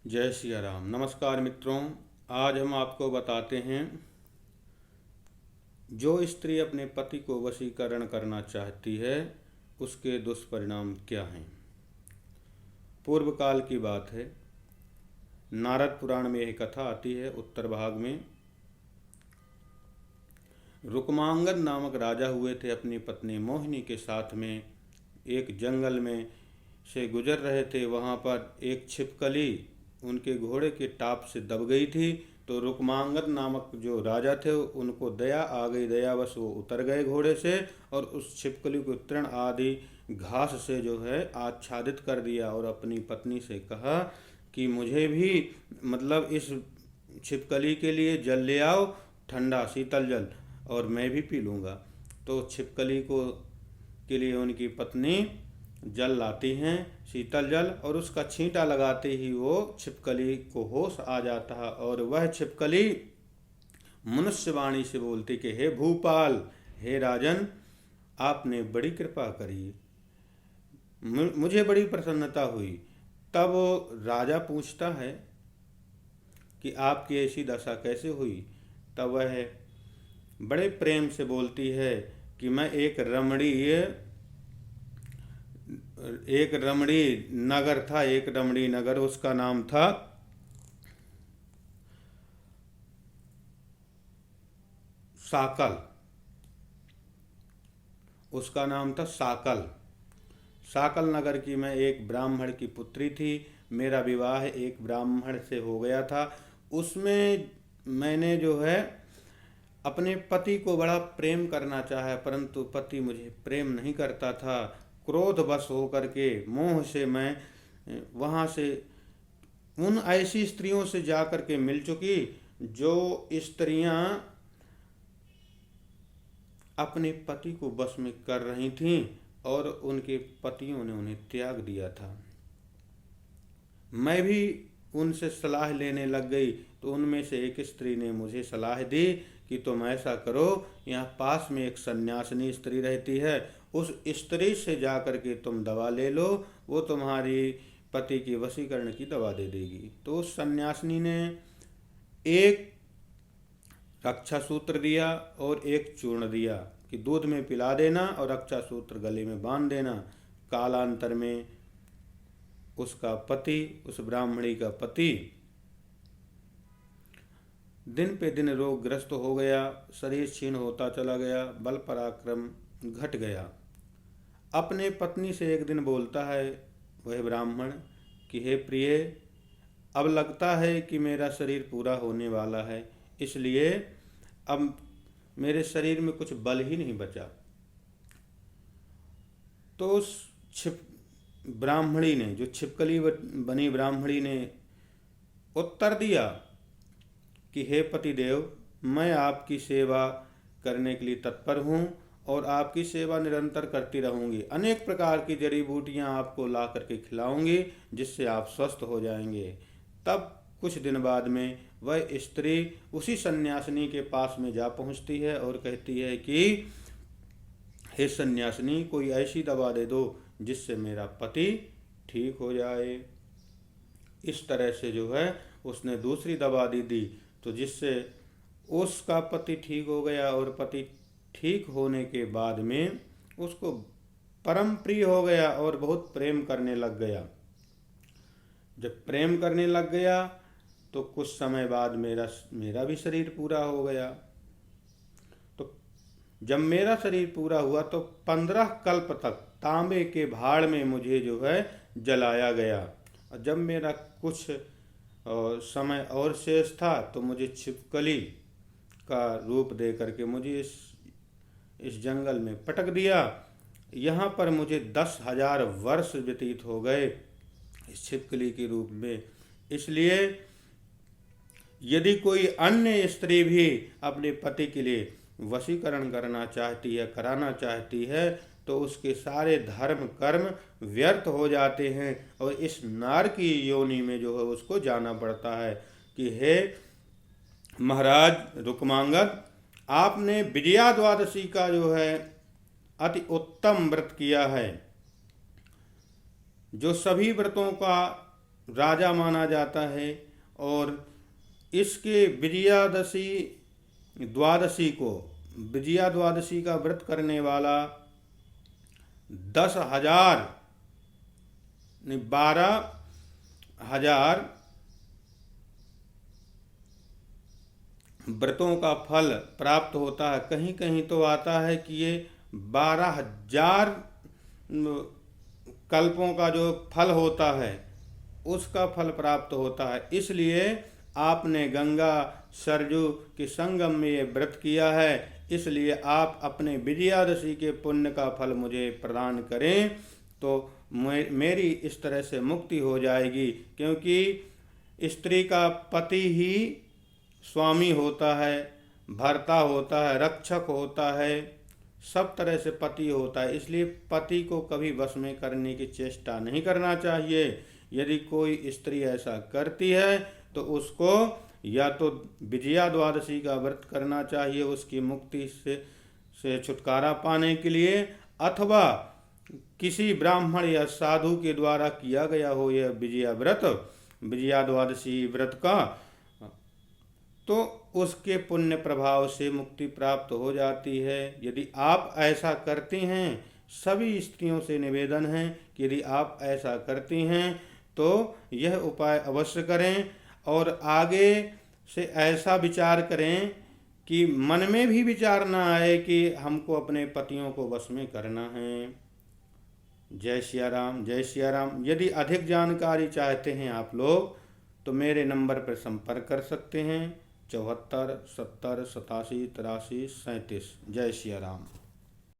जय सिया राम। नमस्कार मित्रों, आज हम आपको बताते हैं जो स्त्री अपने पति को वशीकरण करना चाहती है उसके दुष्परिणाम क्या हैं। पूर्व काल की बात है। नारद पुराण में यह कथा आती है। उत्तर भाग में रुक्मांगद नामक राजा हुए थे। अपनी पत्नी मोहिनी के साथ में एक जंगल में से गुजर रहे थे। वहाँ पर एक छिपकली उनके घोड़े के टाप से दब गई थी। तो रुक्मांगद नामक जो राजा थे उनको दया आ गई। दयावश वो उतर गए घोड़े से और उस छिपकली को तृण आदि घास से जो है आच्छादित कर दिया और अपनी पत्नी से कहा कि मुझे भी इस छिपकली के लिए जल ले आओ, ठंडा शीतल जल, और मैं भी पी लूँगा। तो छिपकली को के लिए उनकी पत्नी जल लाती हैं, शीतल जल, और उसका छींटा लगाते ही वो छिपकली को होश आ जाता है और वह छिपकली मनुष्य वाणी से बोलती कि हे भूपाल, हे राजन, आपने बड़ी कृपा करी, मुझे बड़ी प्रसन्नता हुई। तब राजा पूछता है कि आपकी ऐसी दशा कैसे हुई। तब वह बड़े प्रेम से बोलती है कि मैं एक रमणी नगर था, एक रमणी नगर, उसका नाम था साकल। उसका नाम था साकल। साकल नगर की मैं एक ब्राह्मण की पुत्री थी। मेरा विवाह एक ब्राह्मण से हो गया था। उसमें मैंने जो है अपने पति को बड़ा प्रेम करना चाहा, परंतु पति मुझे प्रेम नहीं करता था। क्रोधवश होकर के मोह से मैं वहाँ से उन ऐसी स्त्रियों से जा कर के मिल चुकी जो स्त्रियाँ अपने पति को वश में कर रही थीं और उनके पतियों ने उन्हें त्याग दिया था। मैं भी उनसे सलाह लेने लग गई। तो उनमें से एक स्त्री ने मुझे सलाह दी कि तुम ऐसा करो, यहाँ पास में एक सन्यासिनी स्त्री रहती है, उस स्त्री से जा कर के तुम दवा ले लो, वो तुम्हारी पति की वशीकरण की दवा दे देगी। तो उस सन्यासिनी ने एक रक्षा सूत्र दिया और एक चूर्ण दिया कि दूध में पिला देना और रक्षा सूत्र गले में बांध देना। कालांतर में उसका पति, उस ब्राह्मणी का पति दिन पे दिन रोगग्रस्त हो गया, शरीर क्षीण होता चला गया, बल पराक्रम घट गया। अपने पत्नी से एक दिन बोलता है वह ब्राह्मण कि हे प्रिय, अब लगता है कि मेरा शरीर पूरा होने वाला है, इसलिए अब मेरे शरीर में कुछ बल ही नहीं बचा। तो उस ब्राह्मणी ने, जो छिपकली बनी ब्राह्मणी ने उत्तर दिया कि हे पतिदेव, मैं आपकी सेवा करने के लिए तत्पर हूँ और आपकी सेवा निरंतर करती रहूँगी। अनेक प्रकार की जड़ी बूटियाँ आपको ला करके खिलाऊंगी जिससे आप स्वस्थ हो जाएंगे। तब कुछ दिन बाद में वह स्त्री उसी सन्यासिनी के पास में जा पहुँचती है और कहती है कि हे सन्यासिनी, कोई ऐसी दवा दे दो जिससे मेरा पति ठीक हो जाए। इस तरह से जो है उसने दूसरी दवा दी तो जिससे उसका पति ठीक हो गया और पति ठीक होने के बाद में उसको परम प्रिय हो गया और बहुत प्रेम करने लग गया। जब प्रेम करने लग गया तो कुछ समय बाद मेरा भी शरीर पूरा हो गया। तो जब मेरा शरीर पूरा हुआ तो 15 कल्प तक तांबे के भाड़ में मुझे जो है जलाया गया। और जब मेरा कुछ समय और शेष था तो मुझे छिपकली का रूप दे करके मुझे इस जंगल में पटक दिया। यहाँ पर मुझे 10,000 वर्ष व्यतीत हो गए इस छिपकली के रूप में। इसलिए यदि कोई अन्य स्त्री भी अपने पति के लिए वशीकरण करना चाहती है, कराना चाहती है, तो उसके सारे धर्म कर्म व्यर्थ हो जाते हैं और इस नार की योनि में जो है उसको जाना पड़ता है कि हे महाराज रुक्मांगद, आपने विजया द्वादशी का जो है अति उत्तम व्रत किया है, जो सभी व्रतों का राजा माना जाता है। और इसके विजया द्वादशी का व्रत करने वाला 10,000 नहीं 12,000 व्रतों का फल प्राप्त होता है। कहीं कहीं तो आता है कि ये 12,000 कल्पों का जो फल होता है उसका फल प्राप्त होता है। इसलिए आपने गंगा सरजू के संगम में ये व्रत किया है, इसलिए आप अपने विजयादशमी के पुण्य का फल मुझे प्रदान करें तो मेरी इस तरह से मुक्ति हो जाएगी। क्योंकि स्त्री का पति ही स्वामी होता है, भर्ता होता है, रक्षक होता है, सब तरह से पति होता है। इसलिए पति को कभी वश में करने की चेष्टा नहीं करना चाहिए। यदि कोई स्त्री ऐसा करती है तो उसको या तो विजया द्वादशी का व्रत करना चाहिए उसकी मुक्ति से छुटकारा पाने के लिए, अथवा किसी ब्राह्मण या साधु के द्वारा किया गया हो यह विजया द्वादशी व्रत का, तो उसके पुण्य प्रभाव से मुक्ति प्राप्त हो जाती है। यदि आप ऐसा करती हैं, सभी स्त्रियों से निवेदन है कि यदि आप ऐसा करती हैं तो यह उपाय अवश्य करें और आगे से ऐसा विचार करें कि मन में भी विचार ना आए कि हमको अपने पतियों को वश में करना है। जय सिया राम, जय सिया राम। यदि अधिक जानकारी चाहते हैं आप लोग तो मेरे नंबर पर संपर्क कर सकते हैं 74 70 87 83 37। जय सिया राम।